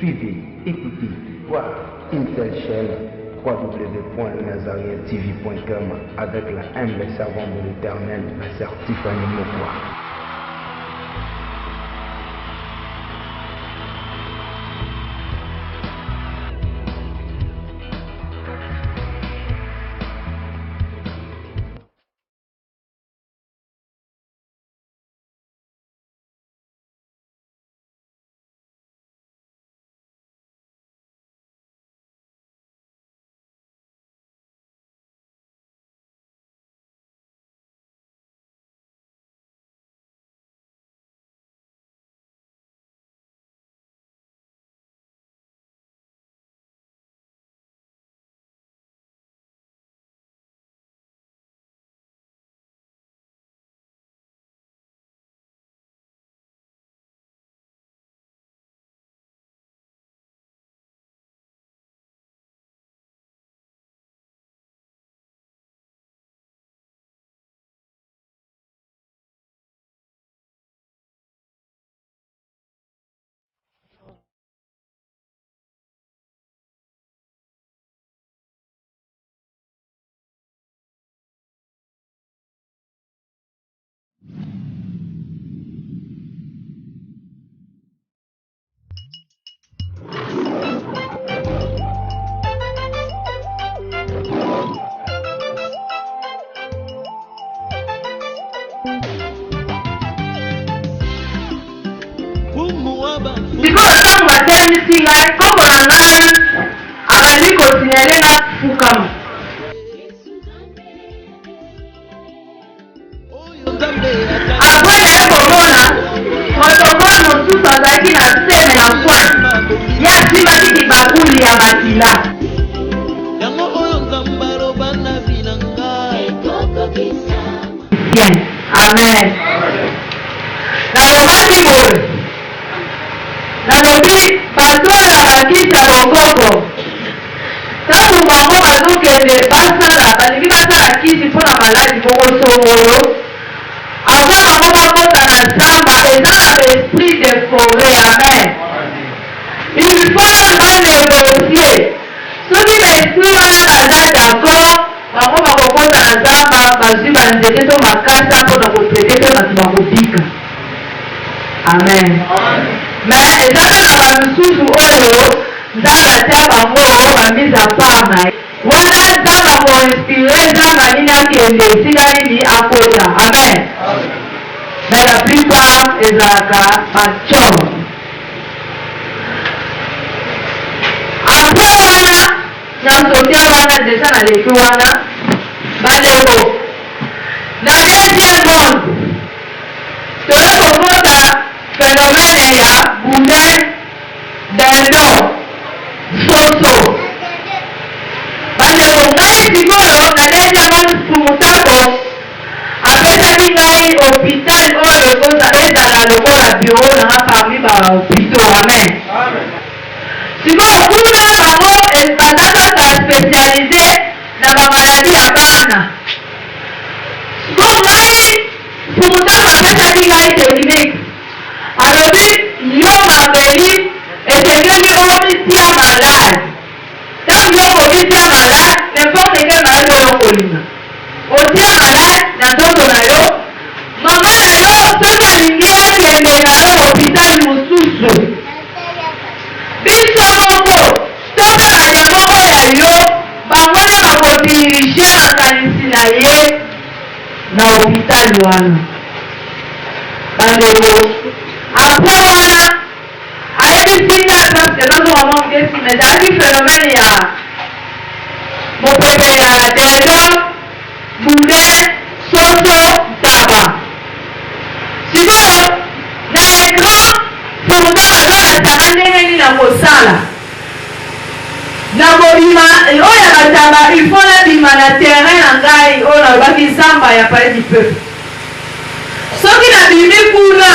Suivez, écoutez, voir une seule chaîne, www.nazarientv.com, avec la humble servante de l'Éternel, la sœur Tiffany Mokwa. Amen. Nalobi basola bakita bokoko. Tangu bango bazokende basala balingi basala kisi mpona maladi moko songolo. Avant bango bakota na zamba eza na esprit de forêt. Amen. Il faut banégocier. Soki baesprit wana baza d'accord, bango bakokota na zamba bazwi banzete to makasa mpona kotraite mpe bato bakobika. Amen. Mais ezaka na bamisusu oyo nzambe atia bango bamise a part na ye wana nzambe akoinspire nzambe nini akende esika nini akota. Amen. Mais la plupart ezalaka bacor. Apres wana nasote wana deja na leki wana bandeko na deuxième monde toye kokota phénomène ya boulet dendo soso. Bandeko ngai sikoyo na deuxième monde sumutako apesaki ngai hôpital oyo ezala lokola bureau nanga parmi bahôpitaux. Amen. Sikoyo kuna bango baza kaka spécialisé na bamaladi ya bana. So ngai sumutako apesaki ngai technique alobi yo mabeli esengeli omitia malade. Tango yo komitia malade n'importe quel malade oyo kolinga otia malade na nzoto na yo, mama na yo soki alingi akende na yo hôpital mosusu biso moko toka balia moko ya yo bango nde bakodirige makanisi na ye na hôpital wana. Bandeko apres wana ayebisi nga parce nazonga mokesi mais ezalaki phénomène ya mopepe ya dendo bunde soso taba. Sikoyo na écran pourtant azolakisaka ndenge nini na kosala na kobima oyo ya bataba il faut nabima na terrain na ngai oyo nalobaki zamba ya palais du peuple. Soki nabimi kuna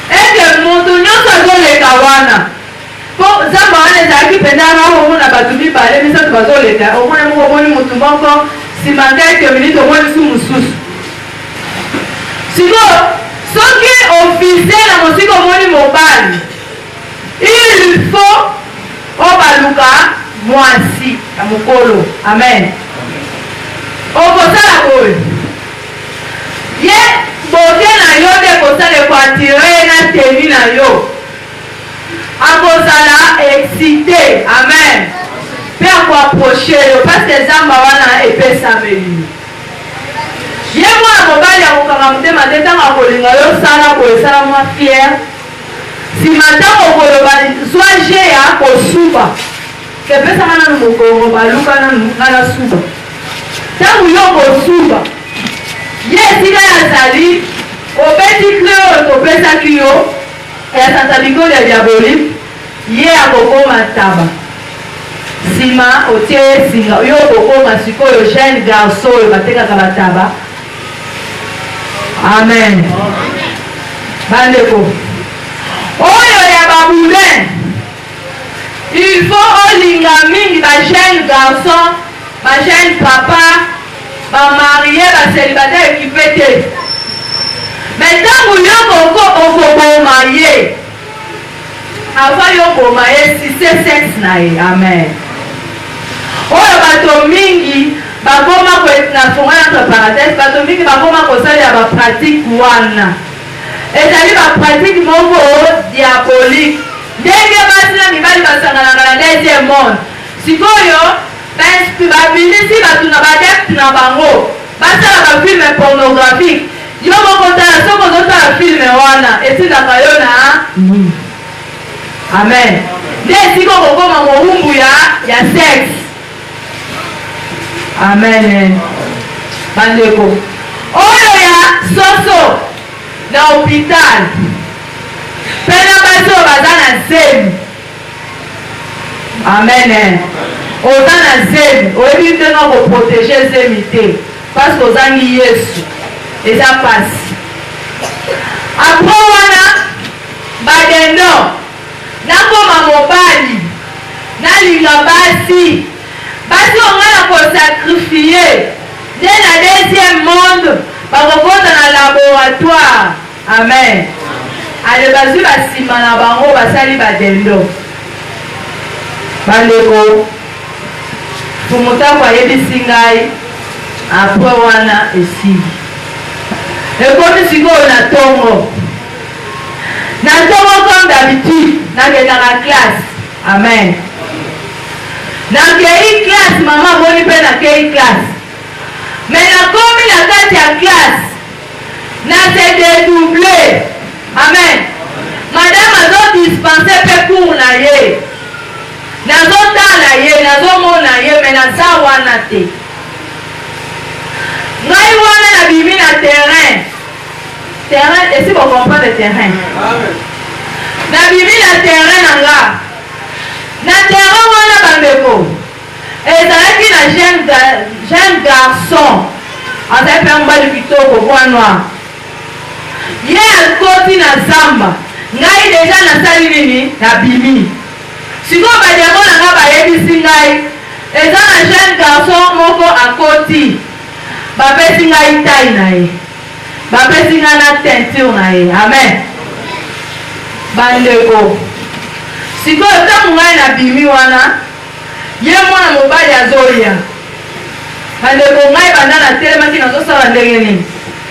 ete moto nyonso azoleka wana po zamba wana ezalaki mpenza omona bato mibale misato bazoleka omona moko omoni motu moko nsima quelques minutes omoni su mosusu. Siko soki officier na mosika omoni mobali il luka mwasi ya mokolo. Amen. Okosala boye ye bote na yo nde kosala ekwatire na teni na yo akozala excité. Amen. Mpe akoaproche yo paske nzambe wana epesameli ye mwana mobali akokanga motema te ntango akolinga yo sala boye esala mwa fiere nsima ntango okoloba zwa je ya kosuba kepesanga nanu mokongo baluka nanu ngana suba ntango yo kosuba ye esika yazali obeti cre oyo topesaki yo ya santa bikoli ya diabolike ye akokoma taba nsima otie singa yo okokoma sikoyo jeune garçon oyo batekaka bataba. Amen. Bandeko oyo ya babulin il faut olinga mingi ba jeune garçon ba jeune papa ba marié ba célibataire équipé te mais ntango yo okoboma ye avant yo boma ye si c'est sexe na ye. Amen. Oyo bato mingi bakoma na fonga entre parenthèse bato mingi bakoma kosalela bapratique wana ezali bapratique moko diabolique ndenge basi na mibali basanganaka na deuxième monde sikoyo babimisi bato na badepte na bango basala bafilme pornographique yo moko tala soki ozotala filme wana etindaka yo na nini. Amen. Nde esika okokoma mowumbu ya sexe. Amen. Bandeko oyo ya soso na hôpital pena basi oyo baza na zemi. Amen. oza na zemi oyebi ndenge koprotege zemi te parce que ozangi Yesu eza pasi. Apres wana badendo nakoma mobali nalinga basi onga na kosakrifie nde na deuxième monde bakokota na laboratoire. Amen. Ale bazwi basima na bango basali badendo. Bandeko fumutako ayebisi ngai apres wana esili ekomi sikoyo na ntongo comme d'habitude nakendaka classe. Amen. Nakei classe mama boni mpe nakei classe me nakomi na kati ya classe nase dédouble. Amen. Madame azodispense mpe cour na ye nazotala ye nazomona ye me naza wana te. Ngai wana nabimi na terrain esi bokomprendre terrain. Nabimi na terrain nanga na terrain wana bandeko ezalaki na jeune garçon azali mpe mobali kitoko voix noir ye akoti na zamba ngai deja nasali nini nabimi sikoyo bademo na nga bayebisi ngai eza na jeune garçon moko akoti bapesi ngai tai na ye bapesi ngai na teinture na ye. Amen. Bandeko sikoyo ntango ngai nabimi wana ye mwana mobali azoya. Bandeko ngai banda natelemaki nazosala ndenge nini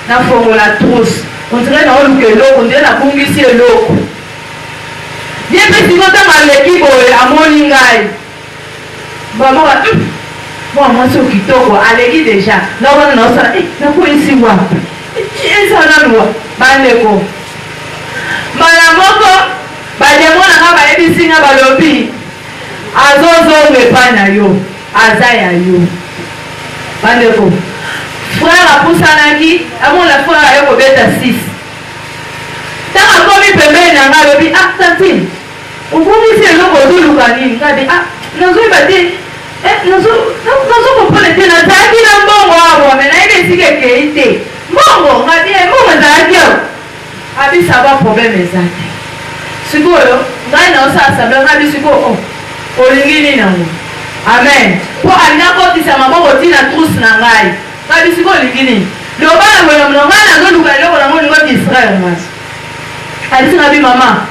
nafongola trousse ondire naoluka eloko ndire nabungisi eloko ye mpe sikoyo ntango aleki boye amoni ngai bamoka mwana mwasi okitoko aleki deja nawana naosala nakwesi wapi ezananuwa. Bandeko mbala moko bademonanga bayebisi nga balobi azozonga epai na yo aza ya yo. Bandeko frère apusanaki amona frère aye kobeta 6 ntango akomi pembeni na nga alobi tantine obungisi eloko ozoluka nini ngadi nazoyeba te nazokomprendre te nazalaki na mbongo awa me nayebi esika ekei te mbongo ngadi mbongo ezalaki awa abisaba problème eza te. Sikoyo ngai naosala sabla ngabi sikoyo olingi nini nango. Amen. Po alinga kotisa maboko tina trousse na ngai ngabi sikoyo olingi nini loba na bwela mno ngai nazoluka eloko nango olingo distraire mwasi alisi ngabi mama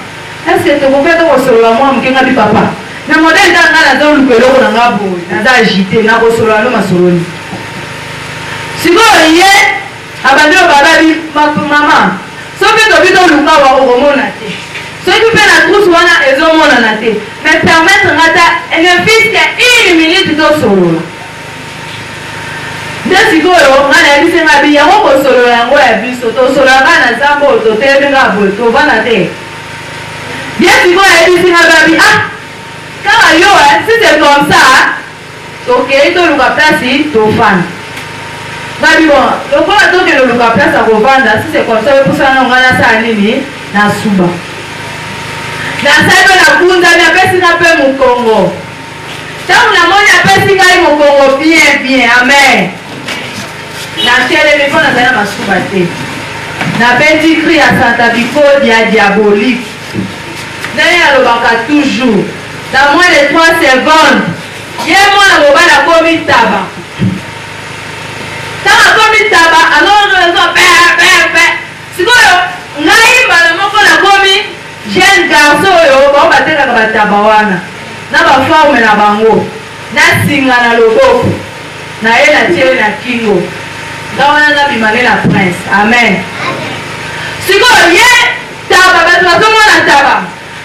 est-ce que tokoketa kosolola mwa moke ngabi papa na modèle tanga na zo lukelo ko na ngabo na za agité na ko solo no masoloni siko ye abandi baba bi mama so pe to bito luka wa ko mona te so tu pe na trousse wana ezo mona na te mais permettre ngata ne fils que 1 minute to solo siko yo ngana ya bise ngabi ya ko solo yango ya biso to solo ngana zambo to te nga bo to bana te bien siko ya bise ngabi car yo si c'est comme ça ok to luka place to fan ngabi bon le ko to ke le luka place ko vanda si c'est comme ça pour ça non ngana sa nini na suba na saiba na kunza na pesi na pe mu Congo tangu na monya pesi ngai mu Congo bien amen na tele me fona na masuba te na petit cri à Santa Bicode dia diabolique nani alobaka toujours dans moins de 3 secondes ye mwana bobala komi taba tanga komi taba alors pe sikoyo ngai mbala moko na komi jeune garçon oyo baobatekaka bataba wana na baforme na bango na singa na loboko na ye na tie na kingo nga wana nabimane na prince amen sikoyo ye taba bato bazomona taba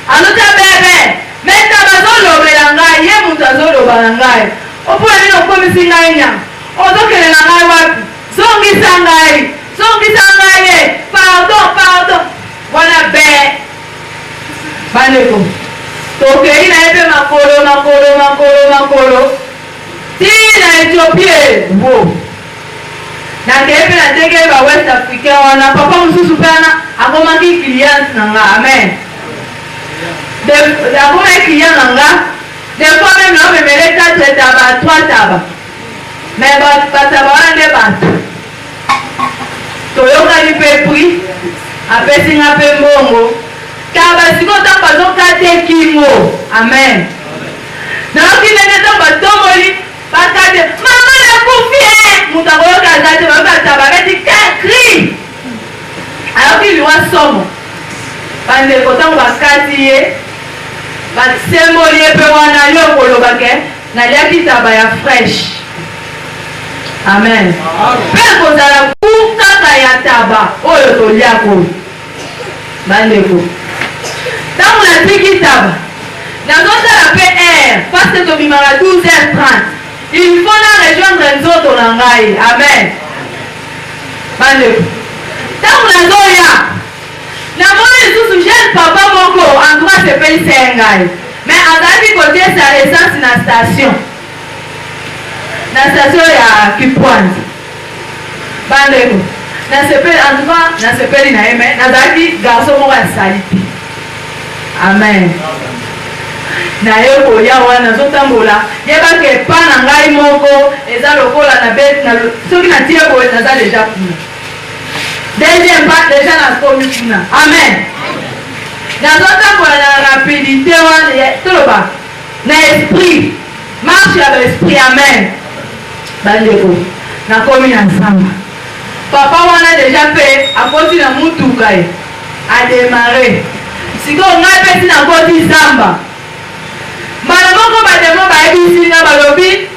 alota bebe me taba azolobela ngai ye moto azoloba na ngai opona nini okomisi ngai nya ozokende na ngai wapi zongisa ngai ye pardon wana be bandeko tokei na ye mpe makolo ti na Ethiopie wo nakeye mpe na ndenge ba West Africain wana papa mosusu mpe wana akomaki client na nga amen akomaki client na nga des fois même naomemele 4 taba 3 taba mais bataba wana nde bato toyokani mpe prix apesi nga mpe mbongo taba siko ntango bazokate kingo amen nayoki ndenge ntango batomboli bakate mama nakufi moto akoyoka aza te bayoka taba beti kri ayoki liwa somo bandeko ntango bakati ye basemboli ye mpe wana yo kolobake naliaki taba ya fresh amen mpe kozala ku kaka ya taba oyo toliako bandeko ntango natiki taba nazotala mpe air parce que tobimaka 12h30 il faut na rejoindre nzoto na ngai amen bandeko ntango nazoya namoni lisusu jeune papa moko endroit sepelisa ye ngai mais azalaki kotiesa essence na station ya Kipwanza bandeko nasepeli endroit nasepeli na ye me nazalaki garçon moko ya salite amen na ye koya wana nazotambola yebaka epa na ngai moko eza lokola na soki natie boye naza deja kuna deuxième pas deja nakomi kuna amen nazotambola na rapidité wana toloba na esprit marche ya baesprit amen bandeko nakomi na nzamba papa wana deja mpe akoti na mutuka ye ademare sikoyo ngai mpe tina koti zamba mbala moko bademo bayebisi nga balobi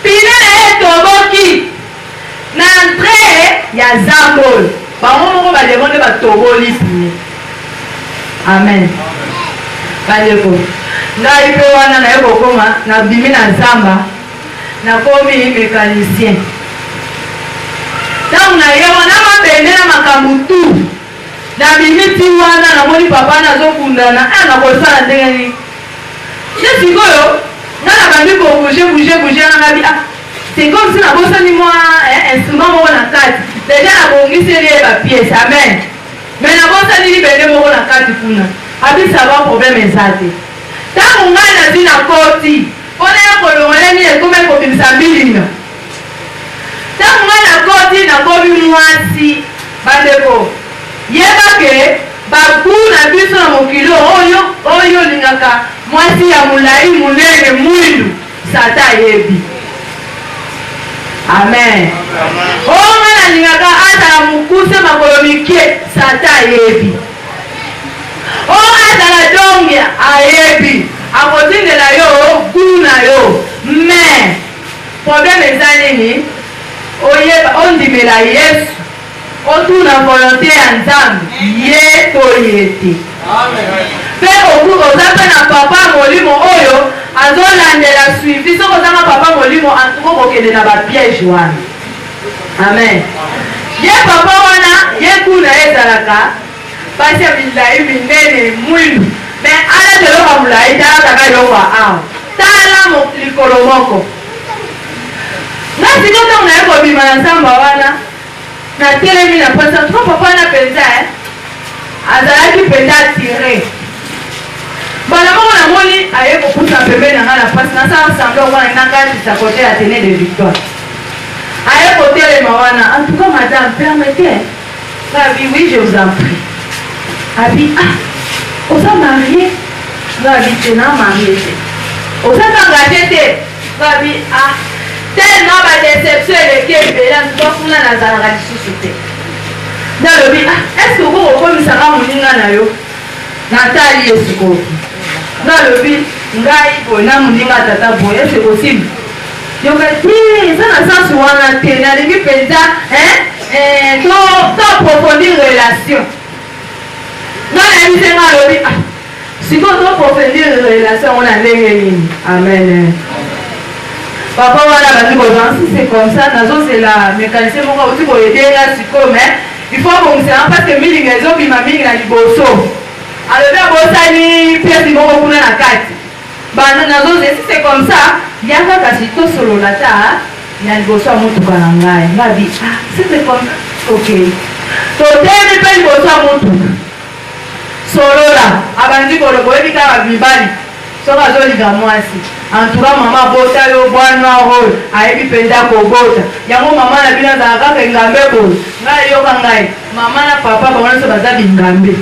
pine na ye toboki na entre ya zambol bango moko bademo nde batoboli pine amen bandeko ngai mpe wana naye kokoma nabimi na zamba nakomi mécanicien ntango na ye wana mabende na makambo tu na bimiti wana namoni papa nazokundana nakosala ndenge nini ye sikoyo nga na bandi kobouge nanga bi c'est comme si nabosani mwa instrument moko na kati deja nabongiseli ye bapiese amen mais nabosani libende moko na kati kuna abisaba problème eza te ntango ngai nazi na koti mpona ye kolongoleni ekoma ekobimisa mbilinga ntango ngai na koti nakomi mwasi bandeko yebake baku na biso na mokilo oyo olingaka mwasi ya molai monene mwindu sata ayebi amen onga nalingaka azala mokuse makolo mikie sata ayebi onga azala dongya ayebi akotindela yo kolobela Yesu otuna volonté ya Nzambe ye to yete pe oza pe na papa molimo oyo azolandela suivi soko ozanga papa molimo antuko kokende na bapiège wana. Amen. Ye papa wana ye kuna ezalaka pasi ya milai minene mwilu me ala teloka mulai talataka eloko awa tala likolo moko nga sikoto naye kobima na Nzamba wana na telemi na pasa tuko papa wana penza azalaki penza atire bana moko namoni aye kokuta pembeni na nga na pasi nasala semblant wana nakatisa kote ya Athénée de Victoire aye kotelema wana. En tout cas madame permettez Gabi, oui je vous en prie. Abi ah osa marié Gabi tena marié osa engagé te Gabi ah tellement ba déception eleki ebele antuka kuna nazalaka lisusu te nalobi ah est-ce que okomisaka moninga na yo natali ye sikoyo nalobi ngai boye na moninga tata boye est-ce possible yoka ti eza na sansi wana te nalingi mpenza to approfondir relation nga nayebise nga alobi ah sikoyo to approfondir relation wana ndenge nini. Amen. Papa wana bandi kozwa si c'est comme ça nazozela mécanicien moko oti koyedenga sikoyo mais il faut bongisanga parce que milinga ezobima mingi na liboso alobi abosani pièce moko kuna na kati bana nazozela si c'est comme ça yaka kasi tosolola ta na liboso ya motuka na ngai ngabi ah si c'est comme ça ok totemi mpe liboso ya motuka solola abandi koloba oyebi kaka mibali soki azolinga mwasi antuka mama bota yo bwana oyo ayebi mpenza kobota yango mama na bino azala kaka engambe boye ngai yoka ngai mama na papa bango nyonso baza bingambe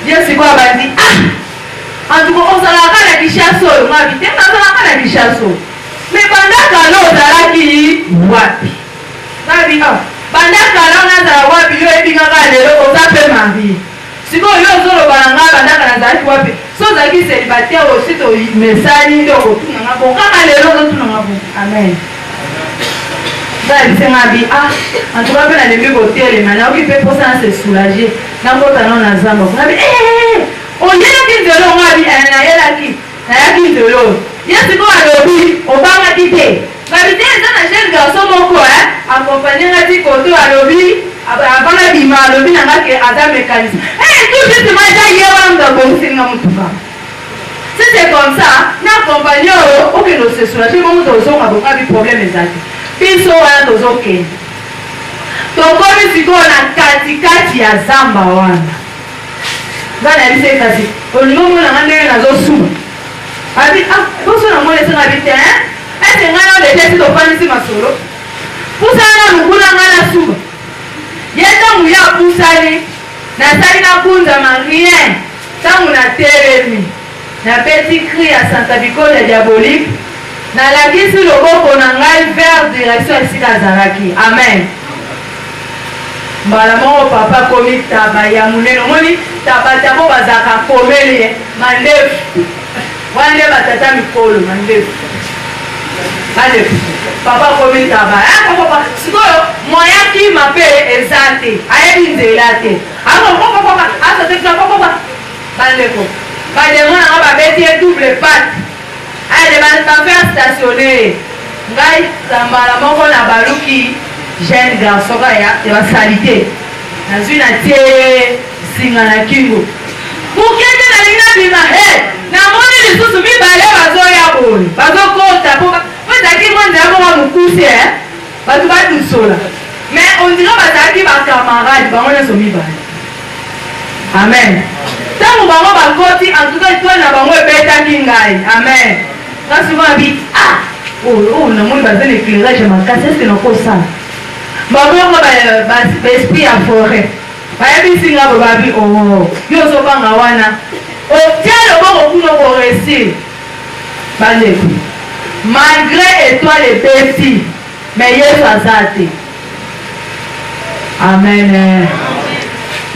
ye sikoyo abandi ah antuka ozalaka na bishasi oyo ngabi te nazalaka na bishasi oyo me bandakala ozalaki wapi ngabi ah bandakala nazala wapi yo ebingaka lelo oza mpe marie sikoyo yo ozoloba na ngai bandaka nazalaki wapi so ozalaki célibataire aussi to mesali nde okotunanga bo kaka lelo ozotunanga bo. Amen. Ngai bi ah en tout cas mpe nalembi kotelema nayoki mpe mposa na se soulager nakota nao na Nzamba ngabi oyelaki nzelo ngabi nayaki nzelo ye sikoyo alobi obangaki te ngabi te eza na jeune garçon moko akompagne ngati koto alobi abana bima alobi nangake aza mécanicien tout justement eza ye wana mutu abongisinga mutuka. Si c'est comme ça nakompagne oyo okende ose soulager mo mutu ozonga bongabi problème ezali biso wana tozokende tokomi sikoyo na katikati ya zamba wana nga nayebise kasi olingi omonanga ndenge nazosuma abi boso namoni esenga bi te ese ngai na odete si tofandisi masolo pusana na lukula ngai na suma ye ntango ye apusani nasali nakunzama rien ntango natelemi napeti cri ya santabikole diabolique nalakisi loboko na ngai vers direction esika azalaki. Amen. mbala moko papa komi taba ya monene omoni taba tabo bazaka komeli mandefu wana nde batata mikolo mandefu papa komi taba sikoyo moyaki mape eza te ayebi nzela te bandeko bademo nanga babeti ye double pate ayede bafaire stationne ngai mbala moko na baluki jeune garçon kaya ya basalite nazwi natie singa na kingo mokende nalingi nabima namoni lisusu mibale bazoya boye bazokota po ezalaki mwa nzela moko mokuse bato badusola mais ondira bazalaki bakamarade bango nyonso mibale. Amen. Ntango bango bakoti antuka etwale na bango ebetaki ngai. Amen. Kasi babi namoni baza na éclairage makasi eske nakosala babongo baesprit ya forêt bayebisi nga babi yo ozobanga wana otia loboko kuna koresir bandeko malgré étoile ebeti mais yesu aza te. Amen.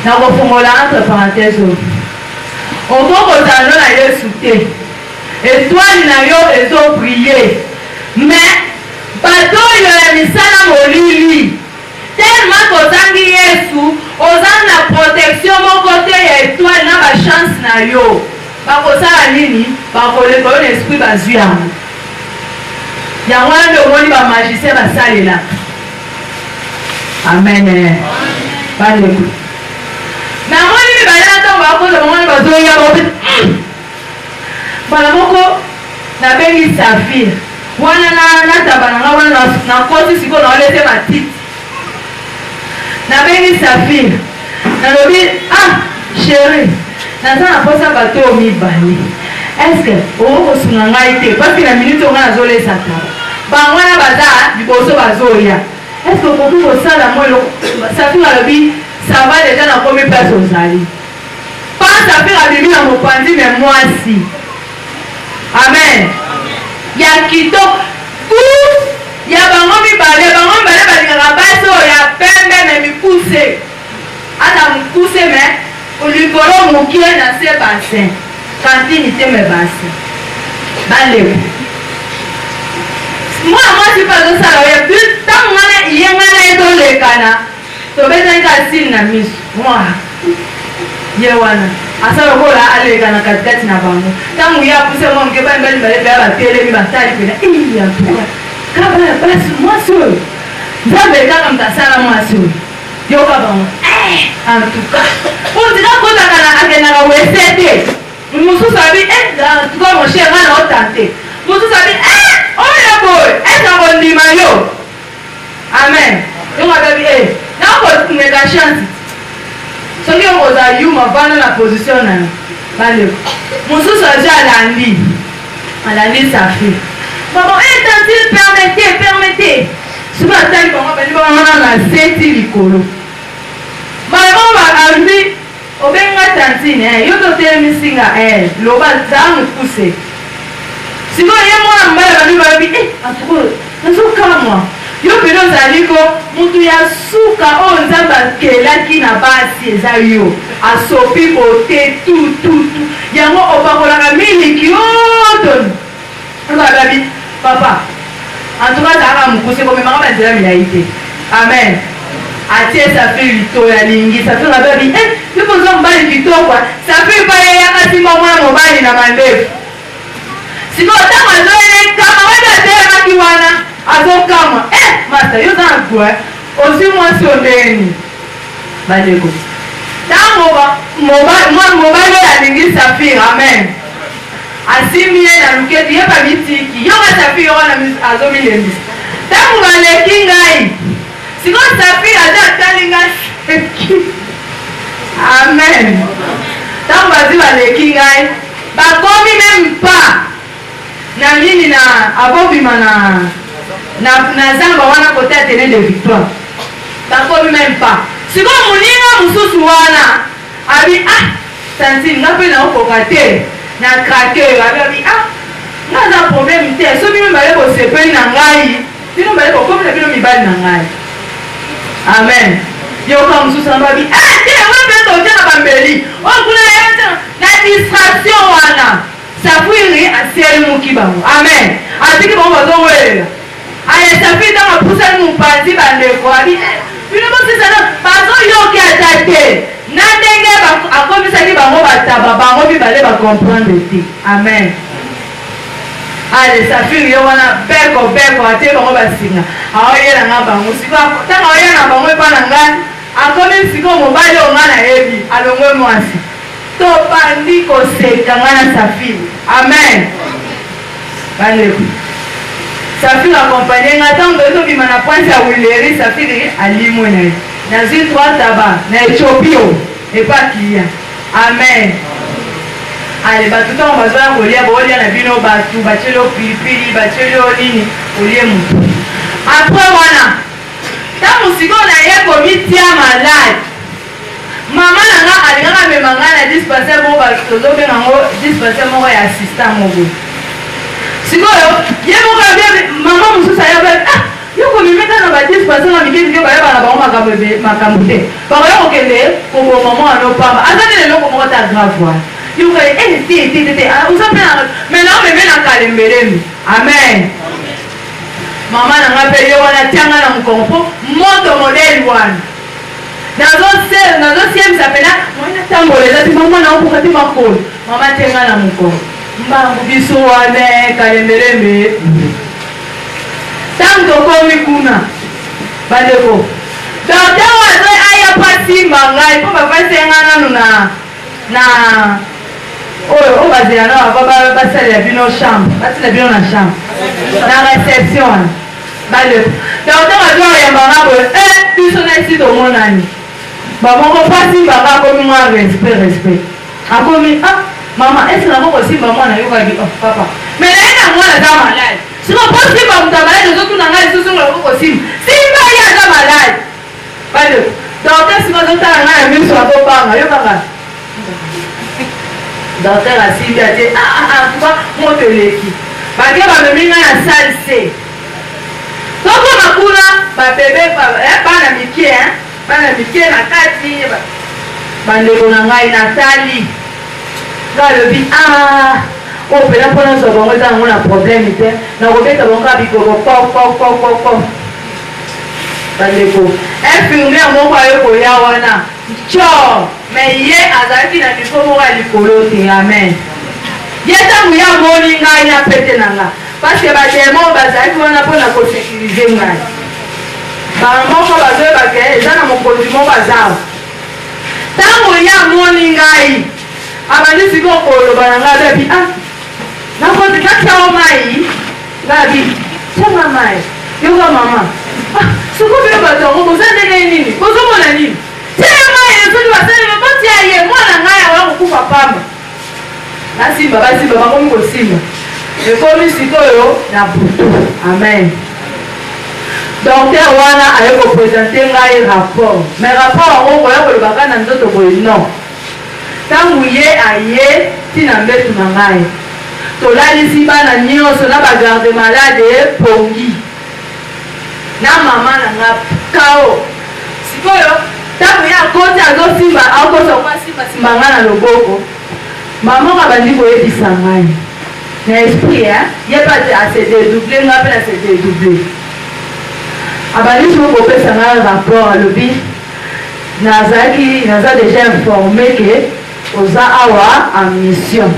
nakofungola entre parenthèse okokozala na yesu te étoile na yo ezobrille mais bato oyo ya misala molili tellement kozangi Yesu ozanga na protection mon côté étoile na ba chance na yo bakosala nini bakoleka yo na esprit bazwi yango yango wana nde omoni bamagicien basalela. Amen. Bandeko namoni mibale na ntango bakoza bamoni bazoya bana moko nabengi Safir wana nataba nanga wana nakoti sikoyo naolete matiti nabengi Safir nalobi chéri naza na posa bato mibale eske okosunga ngai te parce na minute onga nazolesa taba bango wana baza liboso bazoya eske okoki kosala mo eloko. Safir alobi ça va déjà na komi place ozali pas Safir abimi na mopanzi me mwasi. Amen. Ya kitoko ya bango mibale balingaka basi oyo ya pembe me mikuse ata mokuse me likolo mokie na se basin kantini te me basin baleko mwana mwasi mpe azosala oyo ntango ngana iye ngana ezolekana tobetani kasini na miso mwa ye wana asa lokola aleka na katikati na bango ntango ye apuse mwa moke bambali balebea batelemi batali pena yantuka kaba ya basi mwasi oyo nzambe kaka mtasala mwasi oyo yoka bango antuka ondika kotaka na akendaka wese te mosusu abi tuka moshe ngana otante mosusu abi oyo boye esango ndima yo. Amen. Yongo abebi nakotuneka chance soki okozala yuma vana na position na baleko mosusu azo alandi Safir babo tantine permete soki atali bango bali bamona na seti likolo balebo baarbi obenga tantine yo totelemisinga loba zaa mokuse sikoyo ye mwana mobali bandi babi atuko nazokamwa yo pene ozali ko mutu ya suka oyo nzambe akelaki na basi eza yo asopi bote tututu yango opakolaka miliki yotoni obababi papa antuka azalaka mokuse komemaka banzela milai te. Amen. atie Safir lito ya lingi Safir ababi yo koza mobali kitoko Safir pa yeyaka simba mwana mobali na mandefu sikoyo ntango azoyekama wende atelemaki wana azokama masa yo za na gwe osi mwasi ondeni baleko ntango mobali oyo alingi Safir. Amen. asimbi ye na luketi ye bamitiki yonga Safir wana azomilembisa ntango baleki ngai sikoyo Safir aza atali ngai seki. Amen. ntango bazi baleki ngai bakomi meme pa na nini na abobima na zamba wana kote ya Terrain de Victoire bakomi meme pa sikoyo moninga mosusu wana abi Tantine nga mpe naokoka te na krake oyo abi nga aza problème te so bino mibale bosepeli na ngai bino mibale bokomi na bino mibali na ngai. Amen. yoka mosusu na babi te mpe totia na bambeli oyo kuna na distraction wana Safiri asielimuki bango. Amen. Atiki bango bazowelela Safiri ntango apusani mopanzi bandeko abi bino bosisana bazoyoki ata te na ndenge akomisaki bango bataba bango mibale bacomprendre te. Amen. Safiri yo wana beko atie bango basinga aoyelanga bango sikoyo ntango aoyela bango epa na ngai akomi sikoyo mobali oyo ngai nayebi alongwe mwasi topandi koseka ngai na Safiri. Amen. Bandeko Safiri akompanye ngai ntango ezobima na prince ya wileri Safiri alimwe na ye nazwi 3 taba na Ethiopio epakiya. Amen. bato ntango bazoya kolia bolia na bino bato batieli o pilipili batieli o nini olie motu apres wana ntango sikoyo na ye komitia malade mama na nga alingaka mema ngai na dispensaire moko tozobenga ngo dispensaire moko ya assistant moko sikoyo ye moko mama mosusu ayobe yo komimeka na badispensaire na mikemike bayeba na bango makambo te bakoya kokende koboma mwana opamba aza nde leloko moko ta grave wana yoka te uza mpe mais na omeme na kalembelembe. Amen. mama nanga pe yo wana tianga na mukongo moto modèle wana nazo siemisa pena mwana tamboleza ti mama na okuka ti makolo mama tenga na mukongo mbangu biso wana kalembelembe tangu tokomi kuna bandeko docteur wazo aya pasimba ngai po bapasenga nanu na oyo bazela na basalela bino chambre basala bino na chambre na réception bandeko docteur wazo ayambanga boye biso na esi tomonani bamoko pasimbanga akomi mwa respect akomi mama esi nakoko simba mwana yokaki papa me naye na mwana aza malade siko po simba moto amalade ozotuna ngai lisusu ngo nakoko simba ye aza malade bandeko docteur siko azotala ngai na miso akobanga yokaka docteur asimbi atie tuka moto eleki bake bamemi ngai na salle c tokoma kuna babebe bana mikie bana mikie na kati bandeko na ngai natali nga alobi oyo mpena mpo nyonso bango eza nango na problème te nakobeta bango ya bikoko pop bandeko infirmière moko ayo koya wana tyo me ye azalaki na nifo moko ya likolo te amen ye ntango ya moni ngai na pete na nga parceke bademo bazalaki wana mpona kosécurize ngai bamoko bazoyebake eza na mokonzi moko azawa ntango ya moni ngai abandi sikoyo koloba na ngai abebi nakoti nakisao mai ngabi tonga mai yoka mama siko bino bato yango boza ndenge nini bozomona nini tia mai esoki basalema botia ye mwana ngai awa kokufa pamba nasimba basimba bakomi kosimba ekomi sikoyo na butu amen docteur wana aye kopresente ngai rapport mais rapport yango koya kolobaka na nzoto boye non ntango ye aye ntina mbetu na ngai tolalisi bana nyonso na bagarde malade epongi na mama na nga kao sikoyo ntango ye akoti azosimba akosa kwasimbasimba ngai na loboko mama nga bandi koyebisa ngai na esprit ye pate ase dédouble nga mpe na se dédouble abandi siko kopesa ngai rapport alobi naza déjà informé ke oza awa en mission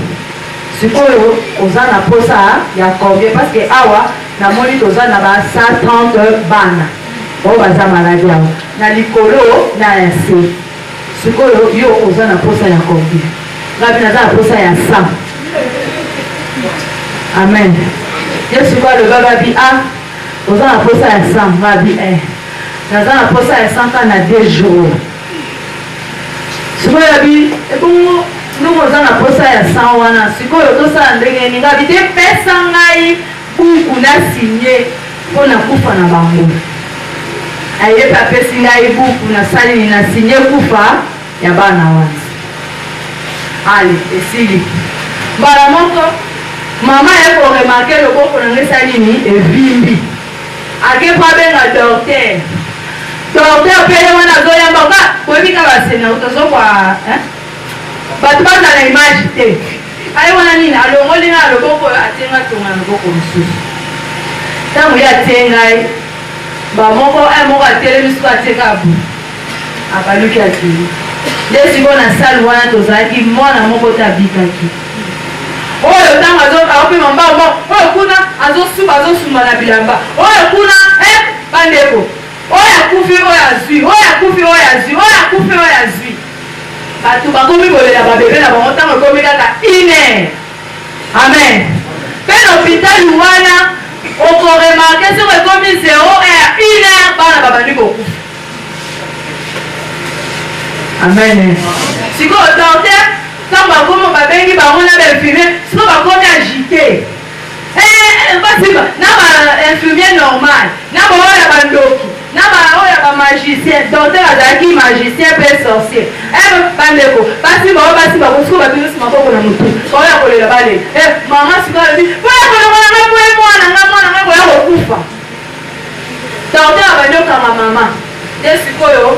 sikoyo oza na posa ya combien parce que awa namoni toza na ba 130 bana oyo baza maladi awa na likolo na ya se sikoyo yo oza na posa ya combien ngabi naza na posa ya 100 amen ye sikoyo aloba babi oza na posa ya 100 ngabi naza na posa ya 100 ka na 2 jours sikoyo yabi ebongo ndongo oza na posa ya 100 wana sikoyo tosala ndenge nini ngabi te pesa ngai buku na sinye mpo na kufa na bango ayebi apesi ngai buku nasali nini na sinye kufa ya bana wana ale esili mbala moko mama ye koremarke loboko na ngai esali nini evimbi ake po abenga docteur pele wana azoyamba ka koyebika basena utozokwa bato baza na image te aye wana nini alongoli nga loboko atenga tonga na loboko mosusu ntango ye atie ngai bamoko moko atelemi siko atieka abu abaluki akili nde siko na sale wana tozalaki mwana moko te abikaki oyo ntango aopema mbao oyo kuna azosumba na bilamba oyo kuna bandeko oyo akufi oyo azwi oyo akufi oyo azwi oyo akufi oyo azwi bato bakomi kolela babebe na bango ntango ekomi kaka 1 heure amen mpe na hôpital wana okoremarke soko ekomi 0 heure 1 heure bana babandi kokufa amen sikoyo docteur ntango bakomi babengi bango na bainfirmier siko bakomi agité basimba na bainfirmier normal na baoyo ya bandoki na baoyo ya bamagicien docteur azalaki magicien mpe sorcier bandeko basimba oyo basimba kosiko babimisi maboko na motu baoyo ya kolela balela mama siko alobi poya kolongola nga poye mwana nga koya kokufa docteur abanyokanga mama nde sikoyo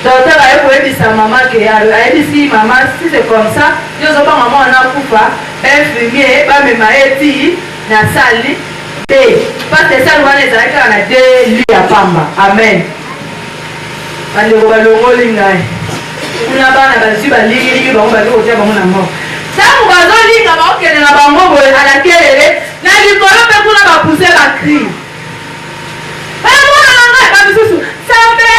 docteur aye koyebisa mama ke ayebisi mama si c'est comme ça nyozobanga mwana akufa bainfirmier bamema eti na sali parce que ça wana ezalaki kaka na te li ya pamba. Amen. Bandeko balongoli ngai kuna bana bazwi balingilingi bango bazi kotia bango na moko ntango bazolinga baokende na bango boye alakelele na likolo mpe kuna bapuse bakri mwana na ngai bamisusu nzambe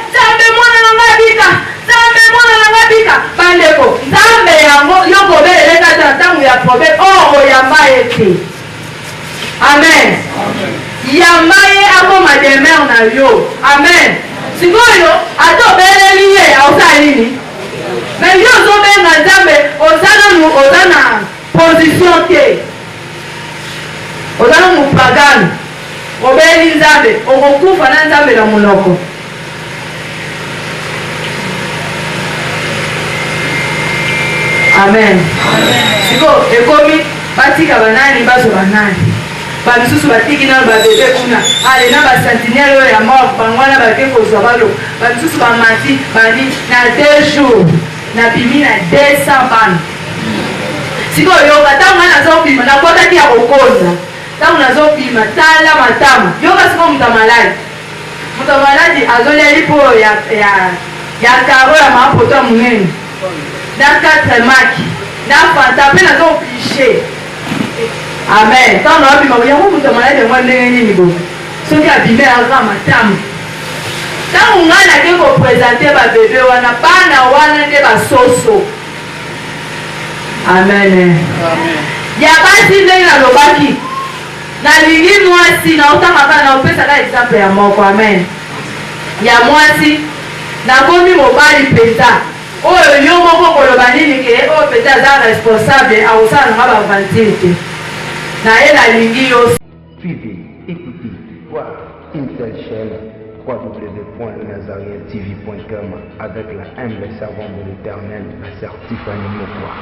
nzambe mwana na ngai bika nzambe mwana na ngai bika bandeko nzambe yango yo kobelele kata ntango ya probleme oyo oyamba ye te. Amen. Yamba ye akoma demer na yo. Amen. Sikoyo atobeleli ye aosala nini me yo ozobenga nzambe oza na position te oza na mopagane obeli nzambe okokufa na nzambe na monoko. Amen. Siko ekomi batika banani bazo banani bamisusu batiki nano babebe kuna ale na basentinele oyo ya mort bango wana bake kozwa balo bamisusu bamati bani na 2 jours nabimi na 200 bana. Sikoyo yoka ntango nga nazobima nakotaki ya kokonza ntango nazobima tala matama yoka siko moto maladi azoliali mpo ya karo ya maapoto ya monene na 4 maki na fanta mpe nazopliche. Amen. Ntango nazobima yango moto maladi yango ndenge nini bo soki abime aza matama ntango ngai nake kopresente babebe wana bana wana nde basoso. Amen. Ya basi ndenge nalobaki nalingi mwasi naotangaka naopesaka exemple ya moko. Amen. Ya mwasi nakomi mobali mpenza oyo yo moko koloba nini ke oyo mpenza aza responsable akosala nanga bavantile te na ye nalingi yo. Suivez, écoutez, voir une seule chaîne www.nazarientv.com avec la humble servante de l'Éternel, la sœur Tiffany Mokwa.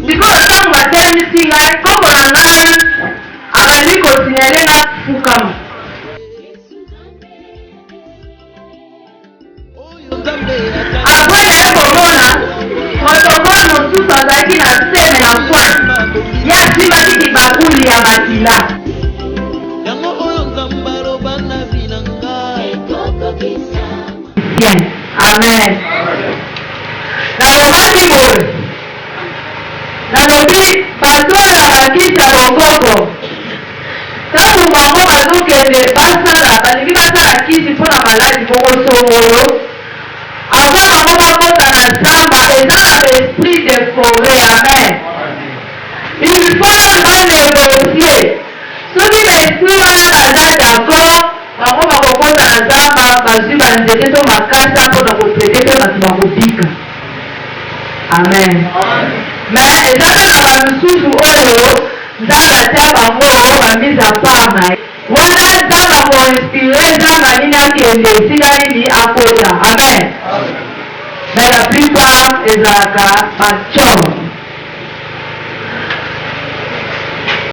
Sikoyo ntango batelemisi ngai kombo na ngai abandi kosinyale na fukama apres naye komona protokole mosusu azalaki na seme na pointe ye asimbaki kibakuli ya bakila. Amen. Nalobaki boye nalobi bato oyo babakisa bokoko ntango bango bazokende basala balingi basala kisi mpona maladi bokosongolo ava bango bakota na zamba eza na esprit de forêt. Amen. Il faut banegocie soki baesprit wana baza d'accord bango bakokota na zamba bazwi banzete to makasa mpona kotraite mpe bato bakobika. Amen. Mais ezaka na bamisusu oyo nzambe atia bango bamise a part na ye wana nzambe akoinspire nzambe nini akende esika nini akota. Amen. Mais la plupart ezalaka bacor